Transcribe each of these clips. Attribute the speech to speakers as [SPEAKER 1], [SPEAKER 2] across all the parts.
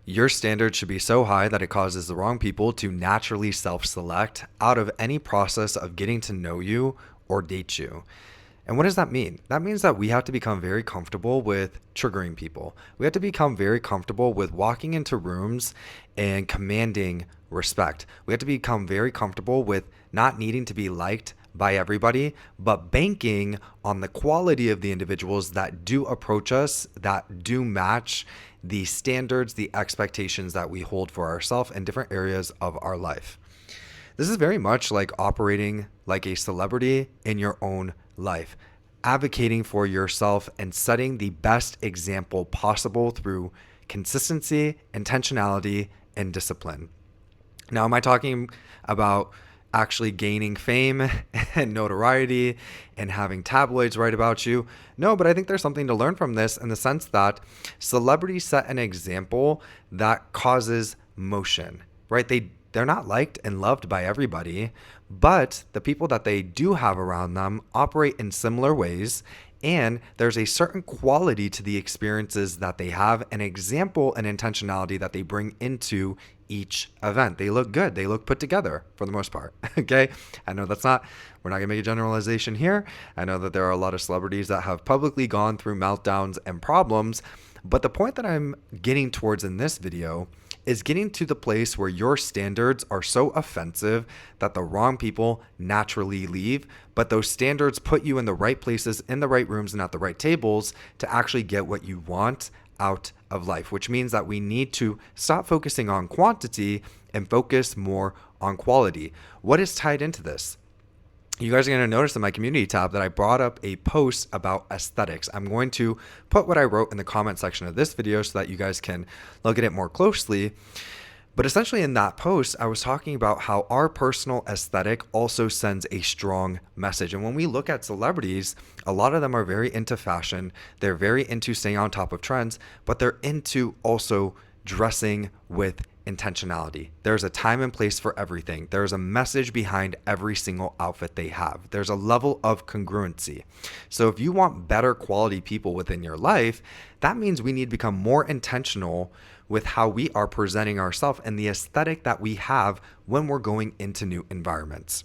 [SPEAKER 1] Your standards should be so high that it causes the wrong people to naturally self-select out of any process of getting to know you or date you. And what does that mean? That means that we have to become very comfortable with triggering people. We have to become very comfortable with walking into rooms and commanding respect. We have to become very comfortable with not needing to be liked by everybody, but banking on the quality of the individuals that do approach us, that do match the standards, the expectations that we hold for ourselves in different areas of our life. This is very much like operating like a celebrity in your own life, advocating for yourself and setting the best example possible through consistency, intentionality, and discipline. Now, am I talking about actually gaining fame and notoriety and having tabloids write about you? No, but I think there's something to learn from this in the sense that celebrities set an example that causes motion, right? They're not liked and loved by everybody, but the people that they do have around them operate in similar ways, and there's a certain quality to the experiences that they have, an example and intentionality that they bring into each event. They look good. They look put together for the most part. Okay. I know we're not gonna make a generalization here. I know that there are a lot of celebrities that have publicly gone through meltdowns and problems, but the point that I'm getting towards in this video is getting to the place where your standards are so offensive that the wrong people naturally leave, but those standards put you in the right places, in the right rooms, and at the right tables to actually get what you want out of life, which means that we need to stop focusing on quantity and focus more on quality. What is tied into this? You guys are going to notice in my community tab that I brought up a post about aesthetics. I'm going to put what I wrote in the comment section of this video so that you guys can look at it more closely. But essentially in that post, I was talking about how our personal aesthetic also sends a strong message. And when we look at celebrities, a lot of them are very into fashion. They're very into staying on top of trends, but they're into also dressing with intentionality. There's a time and place for everything. There's a message behind every single outfit they have. There's a level of congruency. So if you want better quality people within your life, that means we need to become more intentional with how we are presenting ourselves and the aesthetic that we have when we're going into new environments.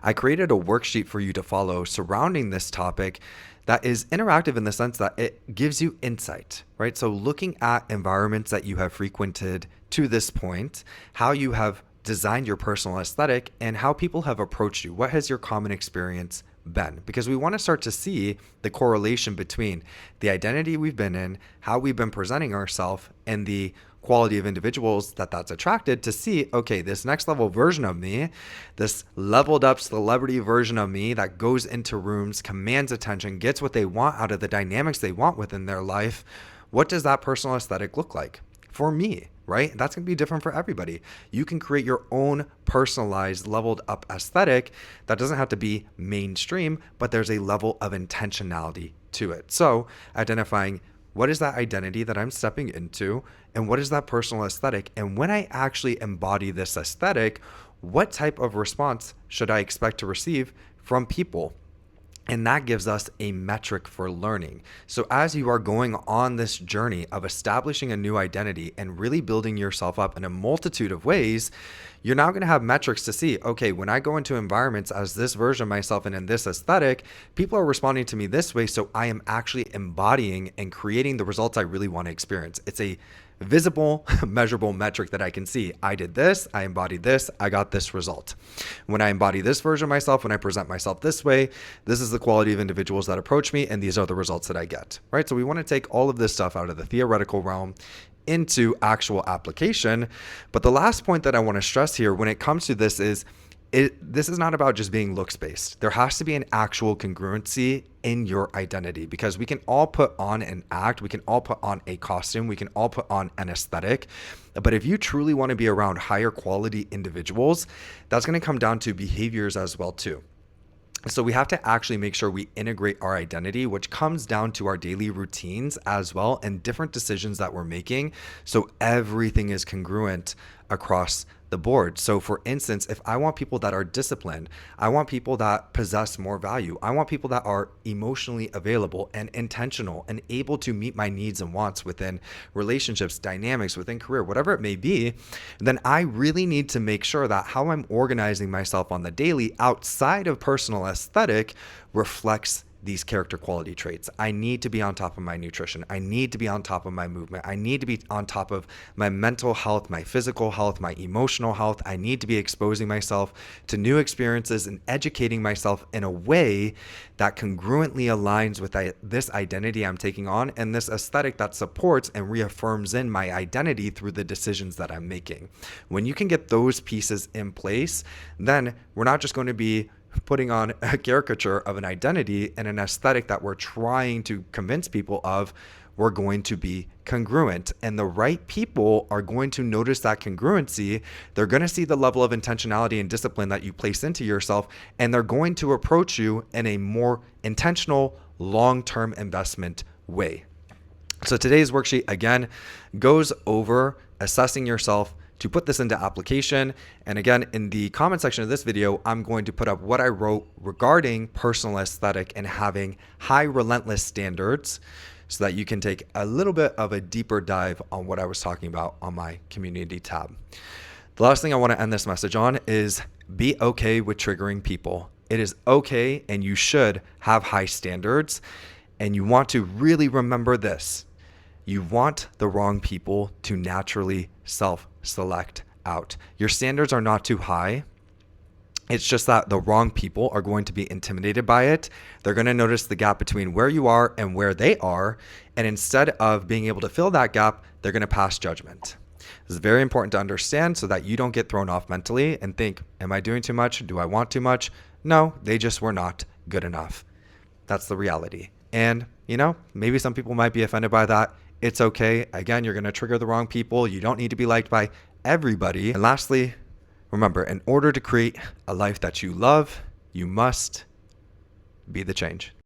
[SPEAKER 1] I created a worksheet for you to follow surrounding this topic that is interactive in the sense that it gives you insight, right? So looking at environments that you have frequented to this point, how you have designed your personal aesthetic, and how people have approached you. What has your common experience been? Because we want to start to see the correlation between the identity we've been in, how we've been presenting ourselves, and the quality of individuals that's attracted to see, okay, this next level version of me, this leveled up celebrity version of me that goes into rooms, commands attention, gets what they want out of the dynamics they want within their life. What does that personal aesthetic look like for me, right? That's going to be different for everybody. You can create your own personalized leveled up aesthetic that doesn't have to be mainstream, but there's a level of intentionality to it. So identifying what is that identity that I'm stepping into, and what is that personal aesthetic? And when I actually embody this aesthetic, what type of response should I expect to receive from people? And that gives us a metric for learning. So as you are going on this journey of establishing a new identity and really building yourself up in a multitude of ways, you're now going to have metrics to see, okay, when I go into environments as this version of myself and in this aesthetic, people are responding to me this way. So I am actually embodying and creating the results I really want to experience. It's a visible, measurable metric that I can see. I did this, I embodied this, I got this result. When I embody this version of myself, when I present myself this way, this is the quality of individuals that approach me, and these are the results that I get, right? So we want to take all of this stuff out of the theoretical realm into actual application. But the last point that I want to stress here when it comes to this is this is not about just being looks based. There has to be an actual congruency in your identity, because we can all put on an act, we can all put on a costume, we can all put on an aesthetic. But if you truly want to be around higher quality individuals, that's going to come down to behaviors as well too. So we have to actually make sure we integrate our identity, which comes down to our daily routines as well, and different decisions that we're making. So everything is congruent across the board. So for instance, if I want people that are disciplined, I want people that possess more value, I want people that are emotionally available and intentional and able to meet my needs and wants within relationships, dynamics, within career, whatever it may be, then I really need to make sure that how I'm organizing myself on the daily outside of personal aesthetic reflects these character quality traits. I need to be on top of my nutrition. I need to be on top of my movement. I need to be on top of my mental health, my physical health, my emotional health. I need to be exposing myself to new experiences and educating myself in a way that congruently aligns with this identity I'm taking on and this aesthetic that supports and reaffirms in my identity through the decisions that I'm making. When you can get those pieces in place, then we're not just going to be putting on a caricature of an identity and an aesthetic that we're trying to convince people of. We're going to be congruent, and the right people are going to notice that congruency. They're going to see the level of intentionality and discipline that you place into yourself, and they're going to approach you in a more intentional, long-term investment way. So today's worksheet, again, goes over assessing yourself to put this into application. And again, in the comment section of this video, I'm going to put up what I wrote regarding personal aesthetic and having high relentless standards so that you can take a little bit of a deeper dive on what I was talking about on my community tab. The last thing I want to end this message on is be okay with triggering people. It is okay, and you should have high standards. And you want to really remember this. You want the wrong people to naturally self-select out. Your standards are not too high. It's just that the wrong people are going to be intimidated by it. They're going to notice the gap between where you are and where they are. And instead of being able to fill that gap, they're going to pass judgment. This is very important to understand so that you don't get thrown off mentally and think, am I doing too much? Do I want too much? No, they just were not good enough. That's the reality. And, maybe some people might be offended by that. It's okay. Again, you're going to trigger the wrong people. You don't need to be liked by everybody. And lastly, remember, in order to create a life that you love, you must be the change.